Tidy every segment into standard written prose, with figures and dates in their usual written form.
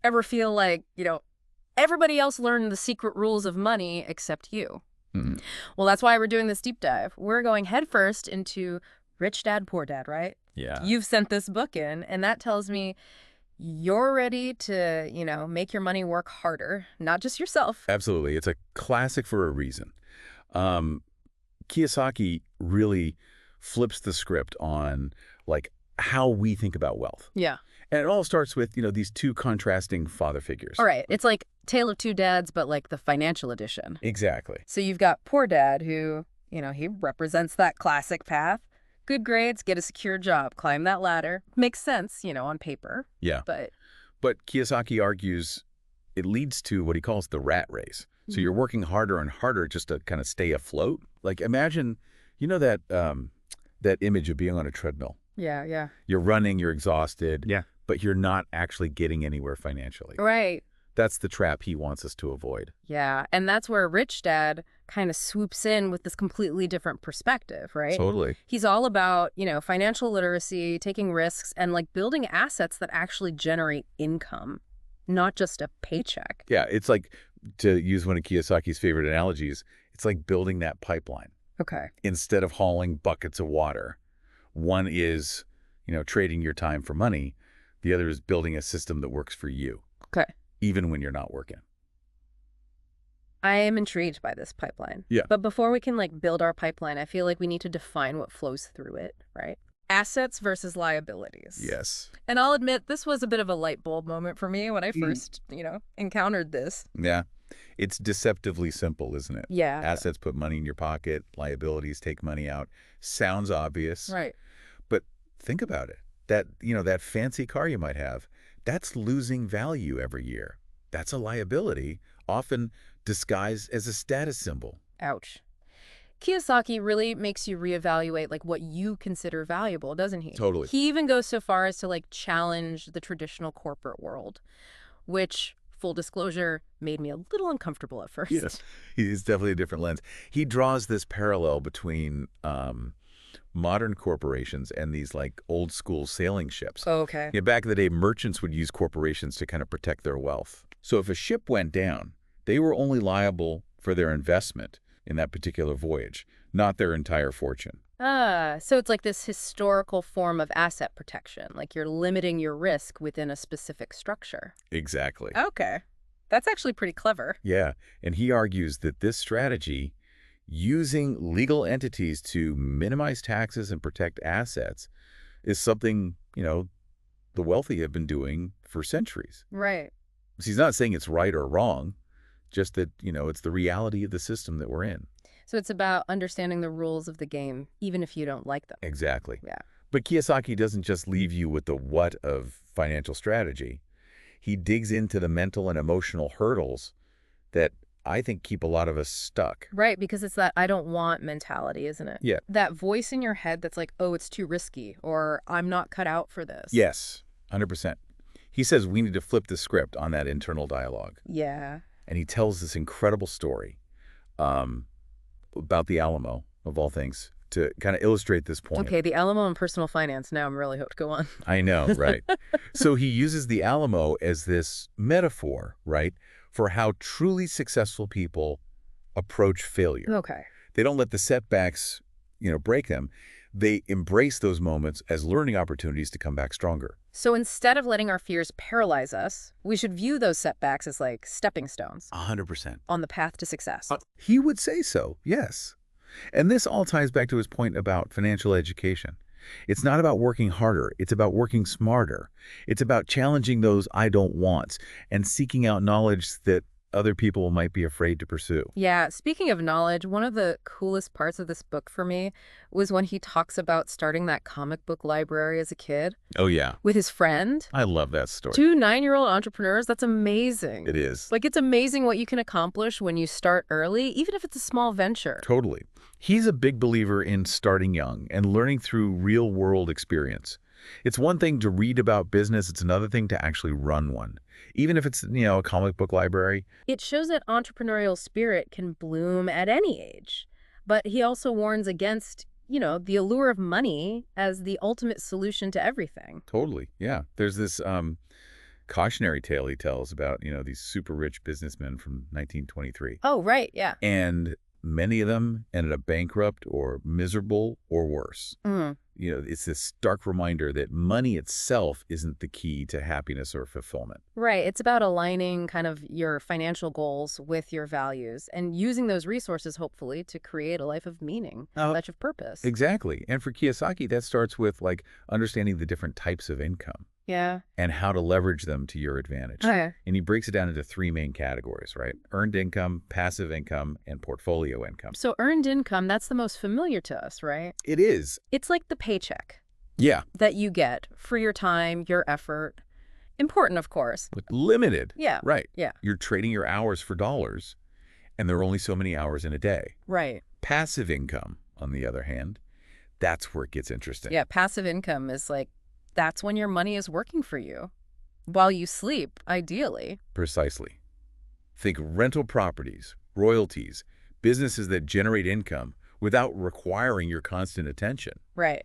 ever feel like, everybody else learned the secret rules of money except you? Mm. Well, that's why we're doing this deep dive. We're going headfirst into Rich Dad, Poor Dad, right? Yeah. You've sent this book in, and that tells me you're ready to, make your money work harder, not just yourself. Absolutely. It's a classic for a reason. Um, Kiyosaki really flips the script on like how we think about wealth. Yeah. And it all starts with, these two contrasting father figures. All right. It's like Tale of Two Dads, but like the financial edition. Exactly. So you've got Poor Dad who, he represents that classic path. Good grades, get a secure job, climb that ladder. Makes sense, on paper. Yeah. But Kiyosaki argues it leads to what he calls the rat race. So you're working harder and harder just to kind of stay afloat. Like imagine, that image of being on a treadmill. yeah. You're running, you're exhausted. Yeah. But you're not actually getting anywhere financially. Right. That's the trap he wants us to avoid. Yeah. And that's where Rich Dad kind of swoops in with this completely different perspective, right? Totally. He's all about, financial literacy, taking risks, and like building assets that actually generate income, not just a paycheck. Yeah, it's like, to use one of Kiyosaki's favorite analogies, it's like building that pipeline. Okay. Instead of hauling buckets of water, one is, trading your time for money. The other is building a system that works for you. Okay. Even when you're not working. I am intrigued by this pipeline. Yeah. But before we can build our pipeline, I feel like we need to define what flows through it, right? Assets versus liabilities. Yes. And I'll admit, this was a bit of a light bulb moment for me when I first, encountered this. Yeah. It's deceptively simple, isn't it? Yeah. Assets put money in your pocket, liabilities take money out. Sounds obvious. Right. But think about it. That fancy car you might have, that's losing value every year. That's a liability, often disguised as a status symbol. Ouch. Kiyosaki really makes you reevaluate what you consider valuable, doesn't he? Totally. He even goes so far as to challenge the traditional corporate world, which, full disclosure, made me a little uncomfortable at first. Yes. It's definitely a different lens. He draws this parallel between modern corporations and these old school sailing ships. Oh, okay. Back in the day, merchants would use corporations to kind of protect their wealth. So if a ship went down, they were only liable for their investment in that particular voyage, not their entire fortune. So it's like this historical form of asset protection, like you're limiting your risk within a specific structure. Exactly. Okay. That's actually pretty clever. Yeah, and he argues that this strategy, using legal entities to minimize taxes and protect assets, is something, the wealthy have been doing for centuries. Right. So he's not saying it's right or wrong, just that, it's the reality of the system that we're in. So it's about understanding the rules of the game, even if you don't like them. Exactly. Yeah. But Kiyosaki doesn't just leave you with the what of financial strategy. He digs into the mental and emotional hurdles that I think keep a lot of us stuck. Right, because it's that I don't want mentality, isn't it? Yeah. That voice in your head that's like, oh, it's too risky, or I'm not cut out for this. Yes, 100%. He says we need to flip the script on that internal dialogue. Yeah. And he tells this incredible story about the Alamo, of all things, to kind of illustrate this point. Okay, the Alamo and personal finance. Now I'm really hooked. Go on. I know, right? So he uses the Alamo as this metaphor, right, for how truly successful people approach failure. Okay. They don't let the setbacks, break them. They embrace those moments as learning opportunities to come back stronger. So instead of letting our fears paralyze us, we should view those setbacks as stepping stones 100%. on the path to success. He would say so, yes. And this all ties back to his point about financial education. It's not about working harder. It's about working smarter. It's about challenging those I don't wants and seeking out knowledge that other people might be afraid to pursue. Yeah, speaking of knowledge, one of the coolest parts of this book for me was when he talks about starting that comic book library as a kid Oh, yeah. with his friend. I love that story. 2 9-year-old entrepreneurs, that's amazing. It is. It's amazing what you can accomplish when you start early, even if it's a small venture. Totally. He's a big believer in starting young and learning through real-world experience. It's one thing to read about business. It's another thing to actually run one. Even if it's, a comic book library. It shows that entrepreneurial spirit can bloom at any age. But he also warns against, the allure of money as the ultimate solution to everything. Totally. Yeah. There's this cautionary tale he tells about, these super rich businessmen from 1923. Oh, right. Yeah. And many of them ended up bankrupt or miserable or worse. Mm. It's this stark reminder that money itself isn't the key to happiness or fulfillment. Right. It's about aligning kind of your financial goals with your values and using those resources, hopefully, to create a life of meaning, a life of purpose. Exactly. And for Kiyosaki, that starts with understanding the different types of income. Yeah. And how to leverage them to your advantage. Okay. And he breaks it down into three main categories, right? Earned income, passive income, and portfolio income. So earned income, that's the most familiar to us, right? It is. It's like the paycheck Yeah. that you get for your time, your effort. Important, of course. Limited. Yeah. Right. Yeah. You're trading your hours for dollars, and there are only so many hours in a day. Right. Passive income, on the other hand, that's where it gets interesting. Yeah, passive income is that's when your money is working for you. While you sleep, ideally. Precisely. Think rental properties, royalties, businesses that generate income without requiring your constant attention. Right.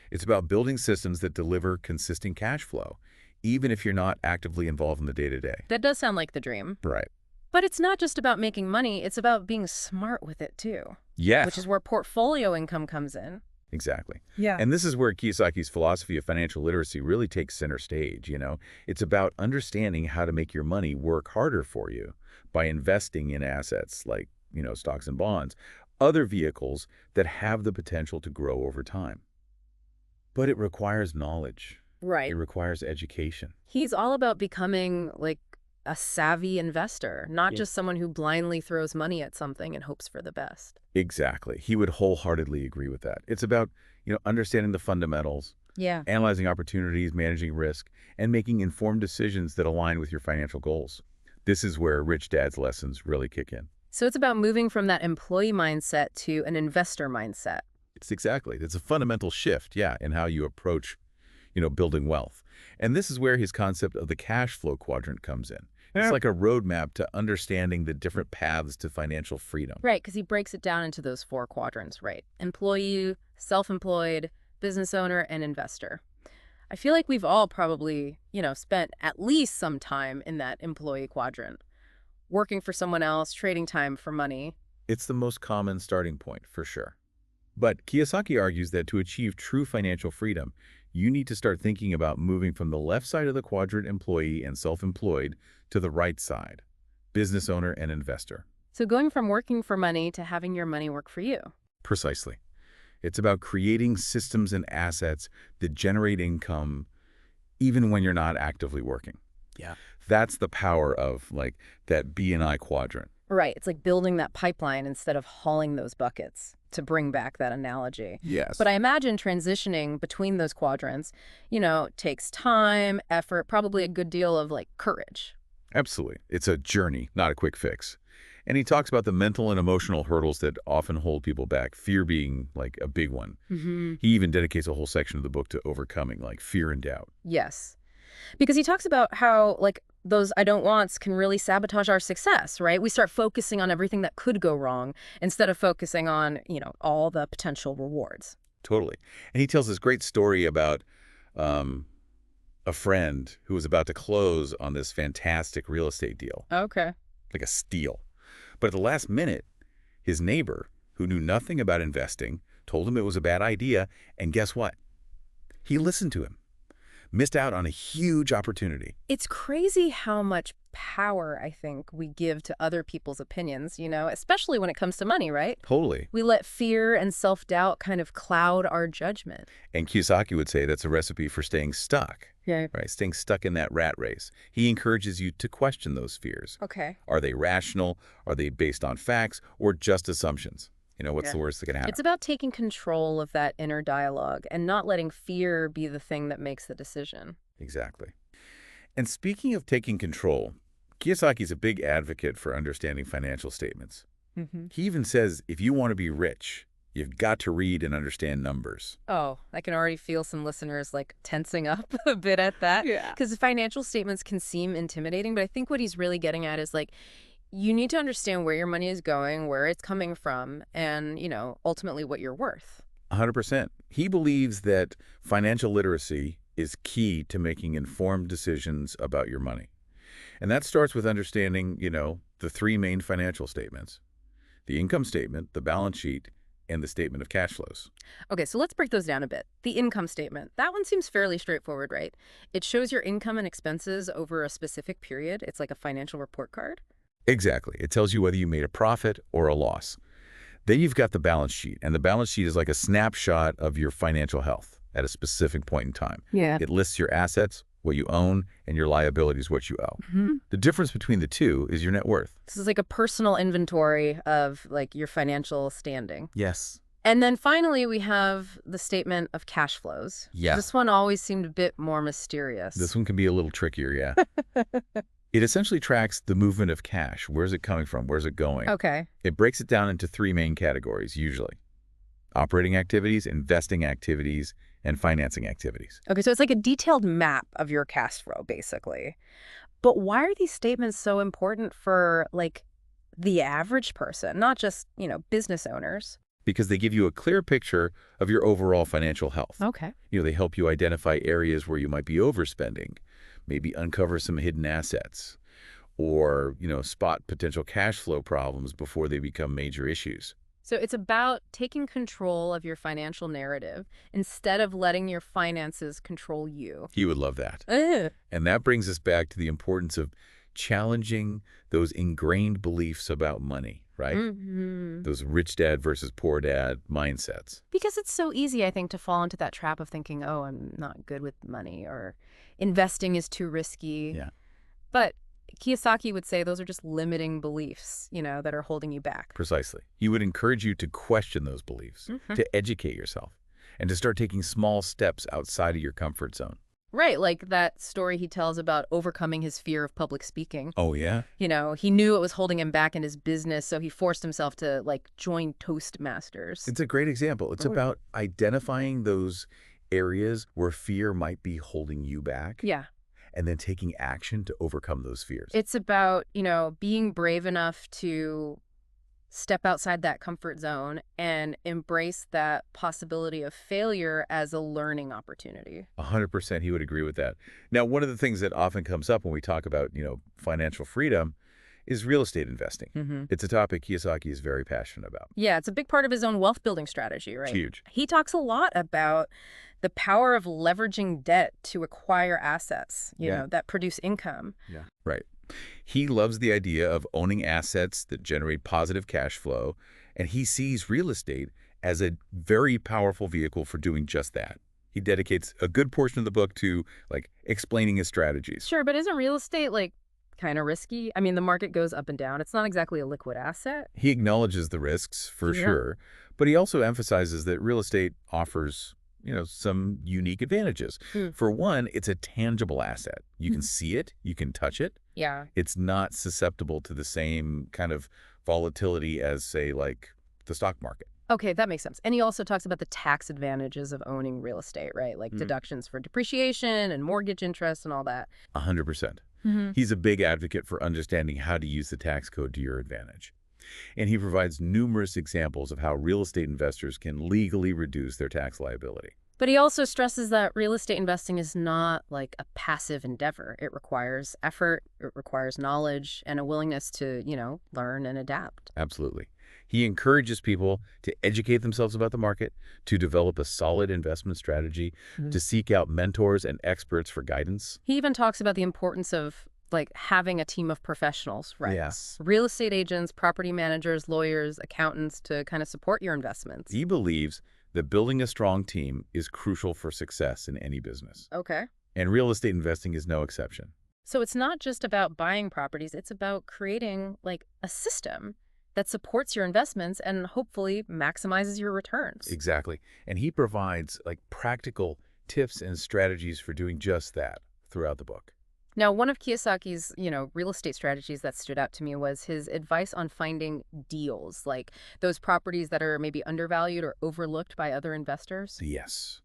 It's about building systems that deliver consistent cash flow, even if you're not actively involved in the day-to-day. That does sound like the dream. Right. But it's not just about making money, it's about being smart with it too. Yes. Which is where portfolio income comes in. Exactly. Yeah. And this is where Kiyosaki's philosophy of financial literacy really takes center stage. It's about understanding how to make your money work harder for you by investing in assets like, stocks and bonds, other vehicles that have the potential to grow over time. But it requires knowledge. Right. It requires education. He's all about becoming a savvy investor, not just someone who blindly throws money at something and hopes for the best. Exactly. He would wholeheartedly agree with that. It's about, understanding the fundamentals, Yeah. analyzing opportunities, managing risk, and making informed decisions that align with your financial goals. This is where Rich Dad's lessons really kick in. So it's about moving from that employee mindset to an investor mindset. It's a fundamental shift, in how you approach, building wealth. And this is where his concept of the cash flow quadrant comes in. It's like a roadmap to understanding the different paths to financial freedom. Right, because he breaks it down into those 4 quadrants, right? Employee, self-employed, business owner, and investor. I feel like we've all probably, spent at least some time in that employee quadrant, working for someone else, trading time for money. It's the most common starting point, for sure. But Kiyosaki argues that to achieve true financial freedom, you need to start thinking about moving from the left side of the quadrant, employee and self-employed, to the right side, business owner and investor. So going from working for money to having your money work for you. Precisely. It's about creating systems and assets that generate income even when you're not actively working. Yeah. That's the power of that B&I quadrant. Right. It's like building that pipeline instead of hauling those buckets, to bring back that analogy. Yes. But I imagine transitioning between those quadrants, takes time, effort, probably a good deal of courage. Absolutely. It's a journey, not a quick fix. And he talks about the mental and emotional hurdles that often hold people back, fear being a big one. Mm-hmm. He even dedicates a whole section of the book to overcoming fear and doubt. Yes. Because he talks about how those I don't wants can really sabotage our success, right? We start focusing on everything that could go wrong instead of focusing on, all the potential rewards. Totally. And he tells this great story about a friend who was about to close on this fantastic real estate deal, Okay. like a steal. But at the last minute, his neighbor, who knew nothing about investing, told him it was a bad idea, and guess what? He listened to him. Missed out on a huge opportunity. It's crazy how much power I think we give to other people's opinions, especially when it comes to money, right? Totally. We let fear and self-doubt kind of cloud our judgment. And Kiyosaki would say that's a recipe for staying stuck, Yeah. right? Staying stuck in that rat race. He encourages you to question those fears. Okay. Are they rational? Are they based on facts or just assumptions? What's the worst that can happen? It's about taking control of that inner dialogue and not letting fear be the thing that makes the decision. Exactly. And speaking of taking control, Kiyosaki's a big advocate for understanding financial statements. Mm-hmm. He even says if you want to be rich, you've got to read and understand numbers. Oh, I can already feel some listeners tensing up a bit at that. Yeah. Because financial statements can seem intimidating, but I think what he's really getting at is you need to understand where your money is going, where it's coming from, and, ultimately what you're worth. 100%. He believes that financial literacy is key to making informed decisions about your money. And that starts with understanding, the three main financial statements: the income statement, the balance sheet, and the statement of cash flows. Okay, so let's break those down a bit. The income statement. That one seems fairly straightforward, right? It shows your income and expenses over a specific period. It's like a financial report card. Exactly. It tells you whether you made a profit or a loss. Then you've got the balance sheet, and the balance sheet is like a snapshot of your financial health at a specific point in time. Yeah. It lists your assets, what you own, and your liabilities, what you owe. The difference between the two is your net worth. This is like a personal inventory of like your financial standing. Yes. And then finally, we have the statement of cash flows. Yeah. This one always seemed a bit more mysterious. This one can be a little trickier, yeah. It essentially tracks the movement of cash. Where's it coming from? Where's it going? Okay. It breaks it down into three main categories, usually: operating activities, investing activities, and financing activities. Okay, so it's like a detailed map of your cash flow, basically. But why are these statements so important for, like, the average person, not just, business owners? Because they give you a clear picture of your overall financial health. Okay. They help you identify areas where you might be overspending, maybe uncover some hidden assets, or, spot potential cash flow problems before they become major issues. So it's about taking control of your financial narrative instead of letting your finances control you. You would love that. Ugh. And that brings us back to the importance of challenging those ingrained beliefs about money, right? Those rich dad versus poor dad mindsets. Because it's so easy, I think, to fall into that trap of thinking, oh, I'm not good with money, or investing is too risky. Yeah. But Kiyosaki would say those are just limiting beliefs, that are holding you back. Precisely. He would encourage you to question those beliefs, to educate yourself, and to start taking small steps outside of your comfort zone. Right, like that story he tells about overcoming his fear of public speaking. Oh, yeah? He knew it was holding him back in his business, so he forced himself to, join Toastmasters. It's a great example. It's about identifying those areas where fear might be holding you back. Yeah. And then taking action to overcome those fears. It's about, being brave enough to step outside that comfort zone and embrace that possibility of failure as a learning opportunity. 100%, he would agree with that. Now, one of the things that often comes up when we talk about, financial freedom is real estate investing. It's a topic Kiyosaki is very passionate about. Yeah, it's a big part of his own wealth building strategy, right? It's huge. He talks a lot about the power of leveraging debt to acquire assets, that produce income. Yeah. Right. He loves the idea of owning assets that generate positive cash flow, and he sees real estate as a very powerful vehicle for doing just that. He dedicates a good portion of the book to, explaining his strategies. Sure, but isn't real estate, kind of risky? I mean, the market goes up and down. It's not exactly a liquid asset. He acknowledges the risks, for sure, but he also emphasizes that real estate offers some unique advantages. For one, it's a tangible asset. You can see it, you can touch it. Yeah. It's not susceptible to the same kind of volatility as, say, the stock market. Okay, that makes sense. And he also talks about the tax advantages of owning real estate, right? Like deductions for depreciation and mortgage interest and all that. 100%. He's a big advocate for understanding how to use the tax code to your advantage. And he provides numerous examples of how real estate investors can legally reduce their tax liability. But he also stresses that real estate investing is not like a passive endeavor. It requires effort, it requires knowledge, and a willingness to, learn and adapt. Absolutely. He encourages people to educate themselves about the market, to develop a solid investment strategy, to seek out mentors and experts for guidance. He even talks about the importance of having a team of professionals, right? Yes. Real estate agents, property managers, lawyers, accountants to kind of support your investments. He believes that building a strong team is crucial for success in any business. Okay. And real estate investing is no exception. So it's not just about buying properties, it's about creating a system that supports your investments and hopefully maximizes your returns. Exactly. And he provides practical tips and strategies for doing just that throughout the book. Now, one of Kiyosaki's, real estate strategies that stood out to me was his advice on finding deals, like those properties that are maybe undervalued or overlooked by other investors. Yes.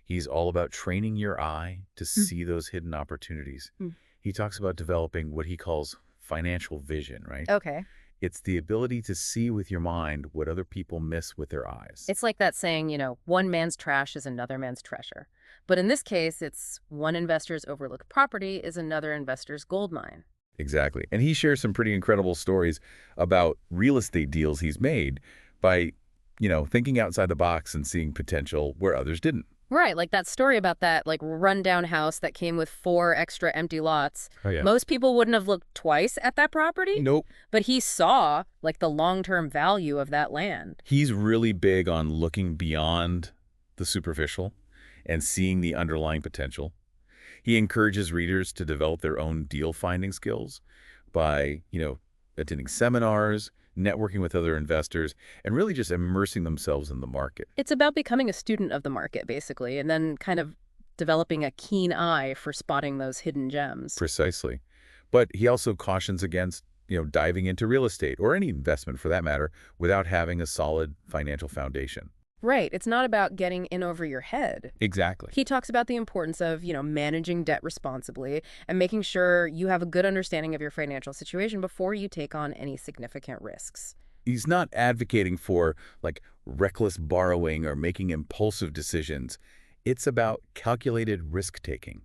He's all about training your eye to see those hidden opportunities. He talks about developing what he calls financial vision, right? Okay. It's the ability to see with your mind what other people miss with their eyes. It's like that saying, one man's trash is another man's treasure. But in this case, it's one investor's overlooked property is another investor's gold mine. Exactly. And he shares some pretty incredible stories about real estate deals he's made by, thinking outside the box and seeing potential where others didn't. Right, like that story about that like rundown house that came with 4 extra empty lots. Oh, yeah. Most people wouldn't have looked twice at that property, Nope. but he saw like the long-term value of that land. He's really big on looking beyond the superficial and seeing the underlying potential. He encourages readers to develop their own deal-finding skills by, attending seminars, networking with other investors, and really just immersing themselves in the market. It's about becoming a student of the market, basically, and then kind of developing a keen eye for spotting those hidden gems. Precisely. But he also cautions against, diving into real estate or any investment for that matter without having a solid financial foundation. Right, it's not about getting in over your head. Exactly. He talks about the importance of, managing debt responsibly and making sure you have a good understanding of your financial situation before you take on any significant risks. He's not advocating for, like, reckless borrowing or making impulsive decisions. It's about calculated risk-taking,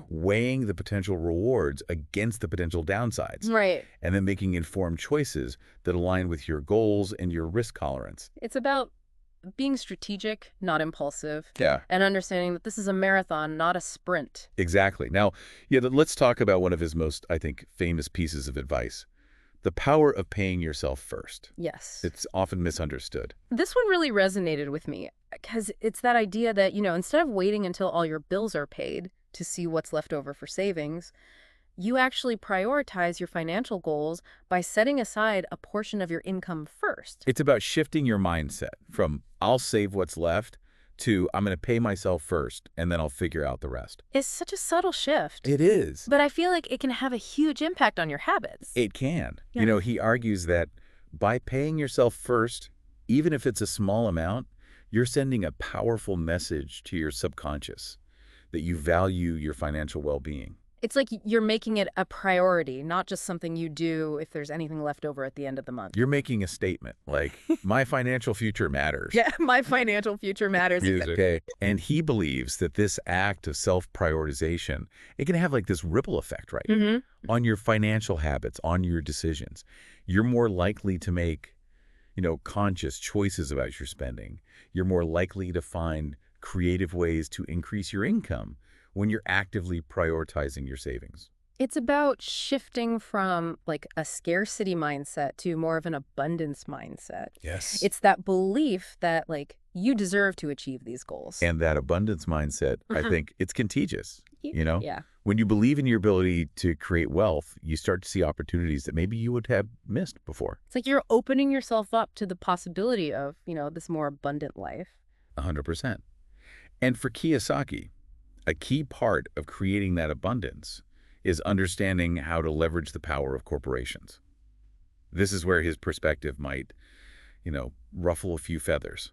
weighing the potential rewards against the potential downsides, Right. and then making informed choices that align with your goals and your risk tolerance. It's about being strategic, not impulsive, Yeah. and understanding that this is a marathon, not a sprint. Exactly. Now, let's talk about one of his most, I think, famous pieces of advice. The power of paying yourself first. Yes. It's often misunderstood. This one really resonated with me because it's that idea that, instead of waiting until all your bills are paid to see what's left over for savings, you actually prioritize your financial goals by setting aside a portion of your income first. It's about shifting your mindset from I'll save what's left to I'm going to pay myself first and then I'll figure out the rest. It's such a subtle shift. It is. But I feel like it can have a huge impact on your habits. It can. Yeah. He argues that by paying yourself first, even if it's a small amount, you're sending a powerful message to your subconscious that you value your financial well-being. It's like you're making it a priority, not just something you do if there's anything left over at the end of the month. You're making a statement like, my financial future matters. Yeah, my financial future matters. Okay. And he believes that this act of self-prioritization, it can have like this ripple effect, right? Mm-hmm. On your financial habits, on your decisions. You're more likely to make, conscious choices about your spending. You're more likely to find creative ways to increase your income when you're actively prioritizing your savings. It's about shifting from like a scarcity mindset to more of an abundance mindset. Yes. It's that belief that like you deserve to achieve these goals. And that abundance mindset, I think, it's contagious. Yeah. When you believe in your ability to create wealth, you start to see opportunities that maybe you would have missed before. It's like you're opening yourself up to the possibility of, this more abundant life. 100%. And for Kiyosaki, a key part of creating that abundance is understanding how to leverage the power of corporations. This is where his perspective might, ruffle a few feathers.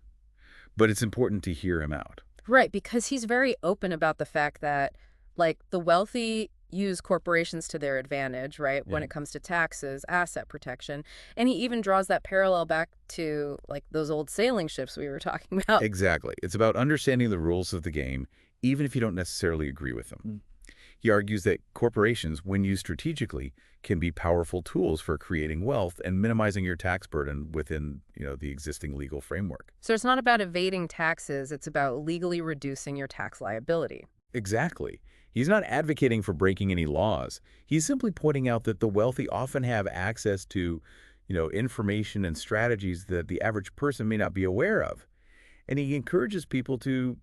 But it's important to hear him out. Right, because he's very open about the fact that, like, the wealthy use corporations to their advantage, right, when Yeah. it comes to taxes, asset protection. And he even draws that parallel back to, like, those old sailing ships we were talking about. Exactly. It's about understanding the rules of the game, even if you don't necessarily agree with them. He argues that corporations, when used strategically, can be powerful tools for creating wealth and minimizing your tax burden within, the existing legal framework. So it's not about evading taxes, it's about legally reducing your tax liability. Exactly. He's not advocating for breaking any laws. He's simply pointing out that the wealthy often have access to, information and strategies that the average person may not be aware of. And he encourages people to,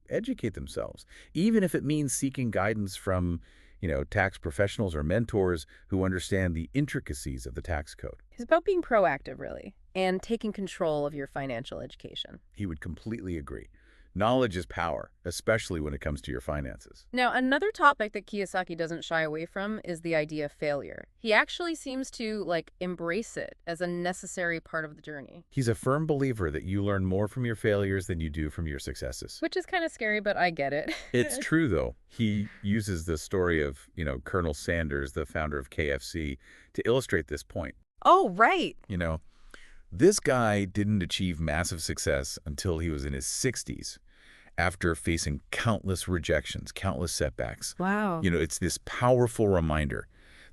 educate themselves, even if it means seeking guidance from, tax professionals or mentors who understand the intricacies of the tax code. It's about being proactive, really, and taking control of your financial education. He would completely agree. Knowledge is power, especially when it comes to your finances. Now, another topic that Kiyosaki doesn't shy away from is the idea of failure. He actually seems to, embrace it as a necessary part of the journey. He's a firm believer that you learn more from your failures than you do from your successes. Which is kind of scary, but I get it. It's true, though. He uses the story of, Colonel Sanders, the founder of KFC, to illustrate this point. Oh, right. This guy didn't achieve massive success until he was in his 60s. after facing countless rejections, countless setbacks. Wow. It's this powerful reminder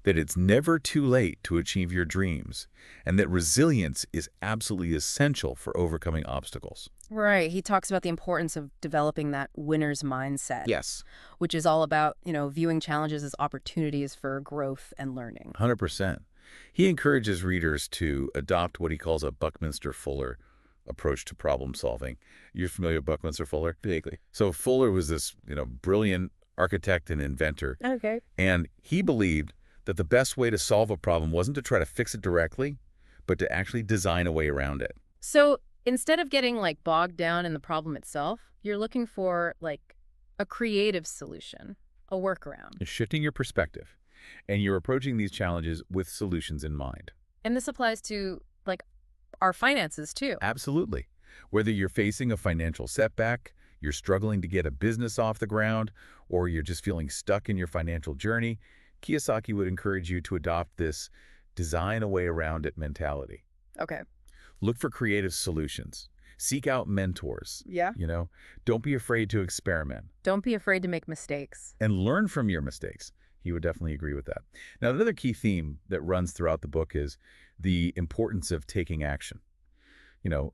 that it's never too late to achieve your dreams and that resilience is absolutely essential for overcoming obstacles. Right. He talks about the importance of developing that winner's mindset, Yes, which is all about, viewing challenges as opportunities for growth and learning. 100%. He encourages readers to adopt what he calls a Buckminster-Fuller approach to problem solving. You're familiar with Buckminster Fuller? Vaguely. So Fuller was this, brilliant architect and inventor, Okay. and he believed that the best way to solve a problem wasn't to try to fix it directly, but to actually design a way around it. So instead of getting bogged down in the problem itself, you're looking for a creative solution, a workaround. You're shifting your perspective, and you're approaching these challenges with solutions in mind. And this applies to our finances too. Absolutely. Whether you're facing a financial setback, you're struggling to get a business off the ground, or you're just feeling stuck in your financial journey, Kiyosaki would encourage you to adopt this design a way around it mentality. Okay. Look for creative solutions. Seek out mentors. Yeah. Don't be afraid to experiment Don't be afraid to make mistakes. and learn from your mistakes. He would definitely agree with that. Now, another key theme that runs throughout the book is the importance of taking action.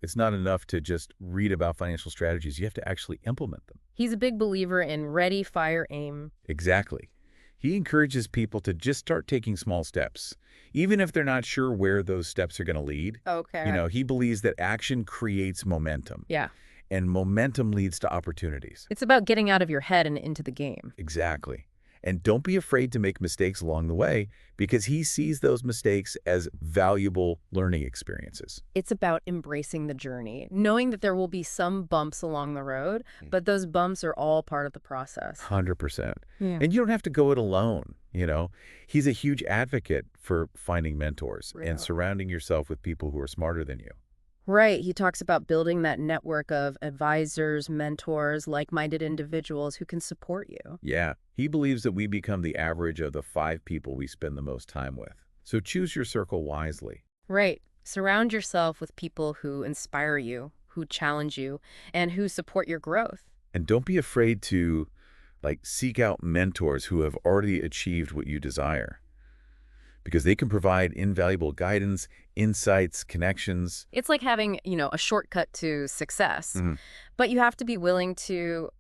It's not enough to just read about financial strategies. You have to actually implement them. He's a big believer in ready, fire, aim. Exactly. He encourages people to just start taking small steps, even if they're not sure where those steps are going to lead. Okay. He believes that action creates momentum, Yeah. and momentum leads to opportunities. It's about getting out of your head and into the game. Exactly. And don't be afraid to make mistakes along the way, because he sees those mistakes as valuable learning experiences. It's about embracing the journey, knowing that there will be some bumps along the road, but those bumps are all part of the process. 100%. Yeah. And you don't have to go it alone. He's a huge advocate for finding mentors Real. and surrounding yourself with people who are smarter than you. Right. He talks about building that network of advisors, mentors, like-minded individuals who can support you. Yeah, he believes that we become the average of the 5 people we spend the most time with. So choose your circle wisely. Right. Surround yourself with people who inspire you, who challenge you, and who support your growth. And don't be afraid to seek out mentors who have already achieved what you desire, because they can provide invaluable guidance, insights, connections. It's like having, a shortcut to success, Mhm. but you have to be willing to,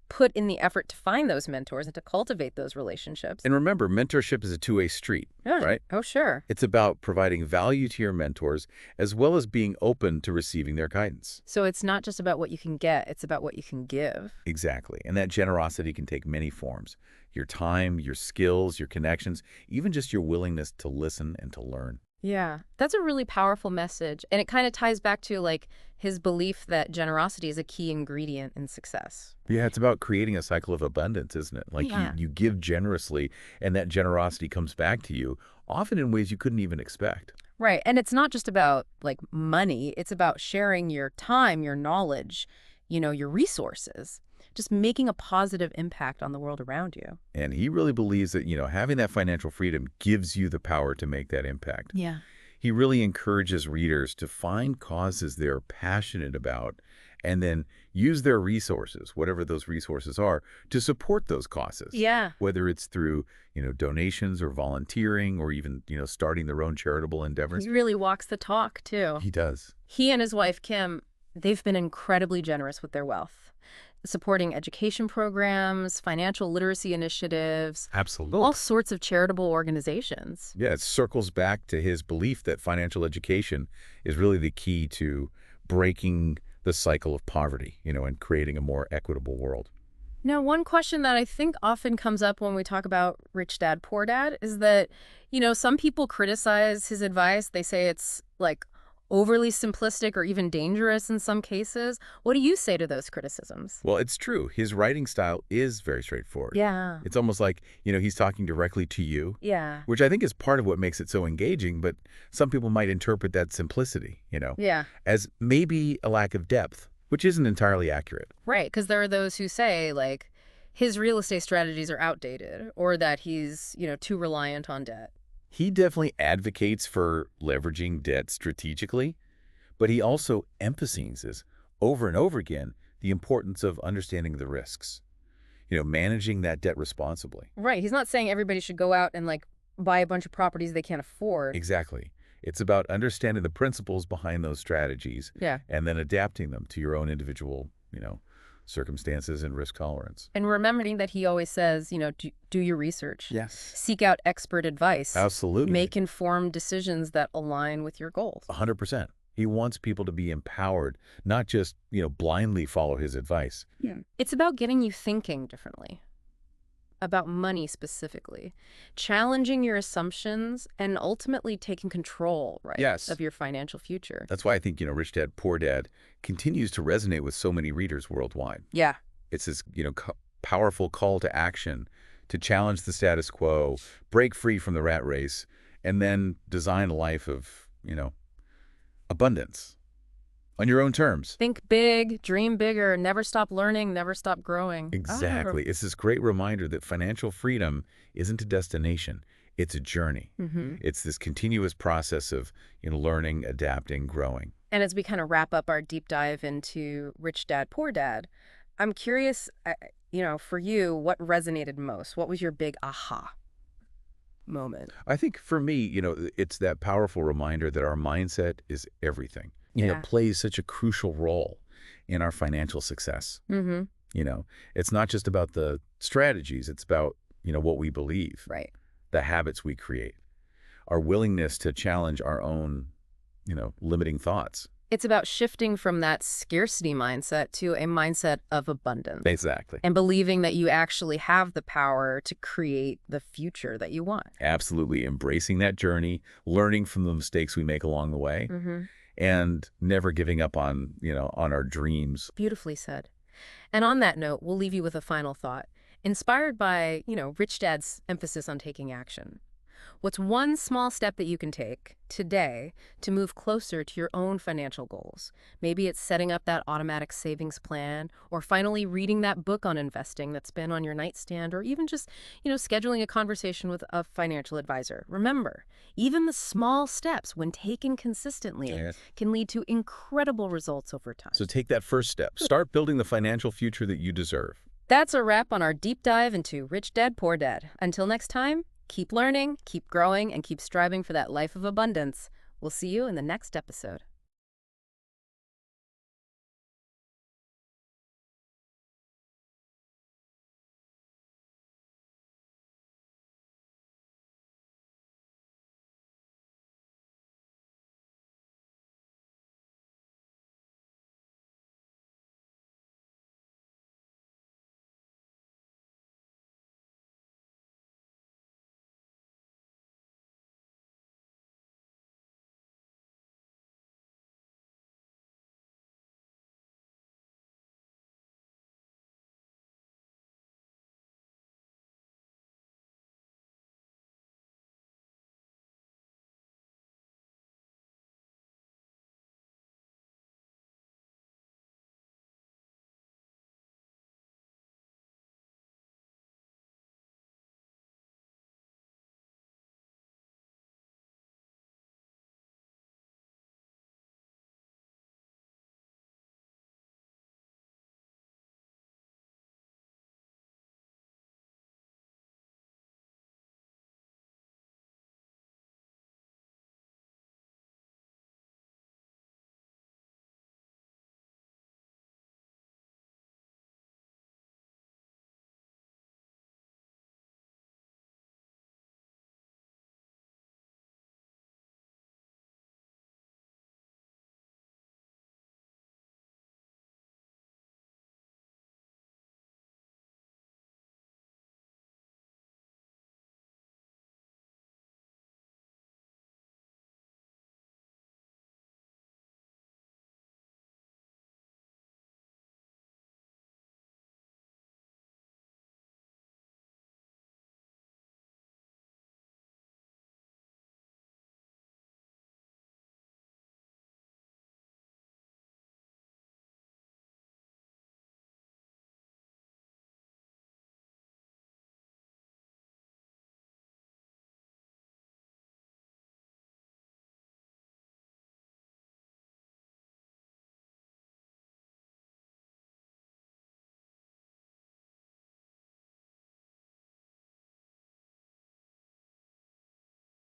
put in the effort to find those mentors and to cultivate those relationships. And remember, mentorship is a two-way street, Yeah. right? Oh, sure. It's about providing value to your mentors as well as being open to receiving their guidance. So it's not just about what you can get, it's about what you can give. Exactly. And that generosity can take many forms. Your time, your skills, your connections, even just your willingness to listen and to learn. Yeah, that's a really powerful message. And it kind of ties back to his belief that generosity is a key ingredient in success. Yeah, it's about creating a cycle of abundance, isn't it? Yeah. You give generously, and that generosity comes back to you, often in ways you couldn't even expect. Right. And it's not just about money, it's about sharing your time, your knowledge, your resources, just making a positive impact on the world around you. And he really believes that, having that financial freedom gives you the power to make that impact. Yeah. He really encourages readers to find causes they're passionate about and then use their resources, whatever those resources are, to support those causes. Yeah. Whether it's through, donations or volunteering or even, starting their own charitable endeavors. He really walks the talk, too. He does. He and his wife, Kim, they've been incredibly generous with their wealth, supporting education programs, financial literacy initiatives, Absolutely. all sorts of charitable organizations. Yeah, it circles back to his belief that financial education is really the key to breaking the cycle of poverty, and creating a more equitable world. Now, one question that I think often comes up when we talk about Rich Dad, Poor Dad is that, some people criticize his advice. They say it's overly simplistic or even dangerous in some cases. What do you say to those criticisms? Well, it's true. His writing style is very straightforward. Yeah. It's almost like, he's talking directly to you, Yeah. which I think is part of what makes it so engaging, but some people might interpret that simplicity, Yeah. as maybe a lack of depth, which isn't entirely accurate. Right. Because there are those who say, his real estate strategies are outdated or that he's, too reliant on debt. He definitely advocates for leveraging debt strategically, but he also emphasizes over and over again the importance of understanding the risks, managing that debt responsibly. Right. He's not saying everybody should go out and like buy a bunch of properties they can't afford. Exactly. It's about understanding the principles behind those strategies Yeah. and then adapting them to your own individual, circumstances and risk tolerance. And remembering that he always says, do your research. Yes. Seek out expert advice. Absolutely. Make informed decisions that align with your goals. 100%. He wants people to be empowered, not just, blindly follow his advice. Yeah. It's about getting you thinking differently. About money specifically, challenging your assumptions and ultimately taking control, right? Yes. Of your financial future. That's why I think, Rich Dad, Poor Dad continues to resonate with so many readers worldwide. Yeah. It's this, powerful call to action to challenge the status quo, break free from the rat race, and then design a life of, abundance on your own terms. Think big, dream bigger, never stop learning, never stop growing. Exactly. It's this great reminder that financial freedom isn't a destination. It's a journey. It's this continuous process of learning, adapting, growing. And as we kind of wrap up our deep dive into Rich Dad, Poor Dad, I'm curious, for you, what resonated most? What was your big aha moment? I think for me, it's that powerful reminder that our mindset is everything. Yeah. It plays such a crucial role in our financial success. It's not just about the strategies. It's about, what we believe. Right. The habits we create, our willingness to challenge our own, limiting thoughts. It's about shifting from that scarcity mindset to a mindset of abundance. Exactly. And believing that you actually have the power to create the future that you want. Absolutely. Embracing that journey, learning from the mistakes we make along the way, and never giving up on, on our dreams. Beautifully said. And on that note, we'll leave you with a final thought. Inspired by, Rich Dad's emphasis on taking action. What's one small step that you can take today to move closer to your own financial goals? Maybe it's setting up that automatic savings plan, or finally reading that book on investing that's been on your nightstand, or even just, scheduling a conversation with a financial advisor. Remember, even the small steps, when taken consistently, can lead to incredible results over time. So take that first step. Start building the financial future that you deserve. That's a wrap on our deep dive into Rich Dad, Poor Dad. Until next time, keep learning, keep growing, and keep striving for that life of abundance. We'll see you in the next episode.